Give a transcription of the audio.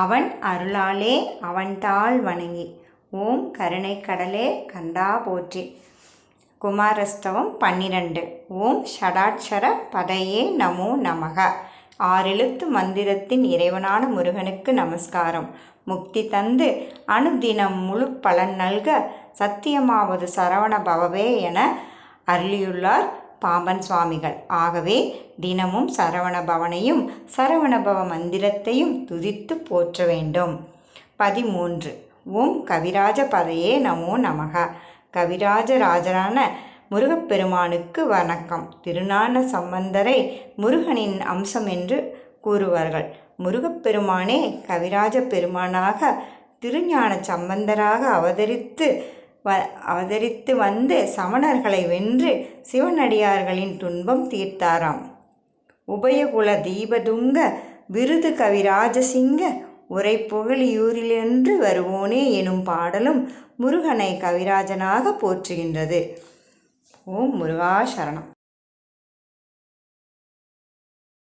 அவன் அருளாலே அவன்தாள் வணங்கி. ஓம் கருணை கடலே கந்தா போற்றி. குமாரஸ்தவம் 12. ஓம் ஷடாட்சர பதையே நமோ நமக. 6 எழுத்து மந்திரத்தின் இறைவனான முருகனுக்கு நமஸ்காரம். முக்தி தந்து அனுதினம் முழு பலன் நல்க சத்தியமாவது சரவண பவவே என அருளியுள்ளார் பாம்பன் சுவாமிகள். ஆகவே தினமும் சரவண பவனையும் சரவணபவ மந்திரத்தையும் துதித்து போற்ற வேண்டும். 13. ஓம் கவிராஜ பதையே நமோ நமக. கவிராஜ ராஜரான முருகப்பெருமானுக்கு வணக்கம். திருஞான சம்பந்தரை முருகனின் அம்சம் என்று கூறுவார்கள். முருகப்பெருமானே கவிராஜ பெருமானாக திருஞான சம்பந்தராக அவதரித்து வந்து சமணர்களை வென்று சிவனடியார்களின் துன்பம் தீர்த்தாராம். உபயகுல தீபதுங்க விருது கவிராஜசிங்க உரை புகழியூரிலென்று வருவோனே எனும் பாடலும் முருகனை கவிராஜனாக போற்றுகின்றது. ஓம் முருகா சரணம்.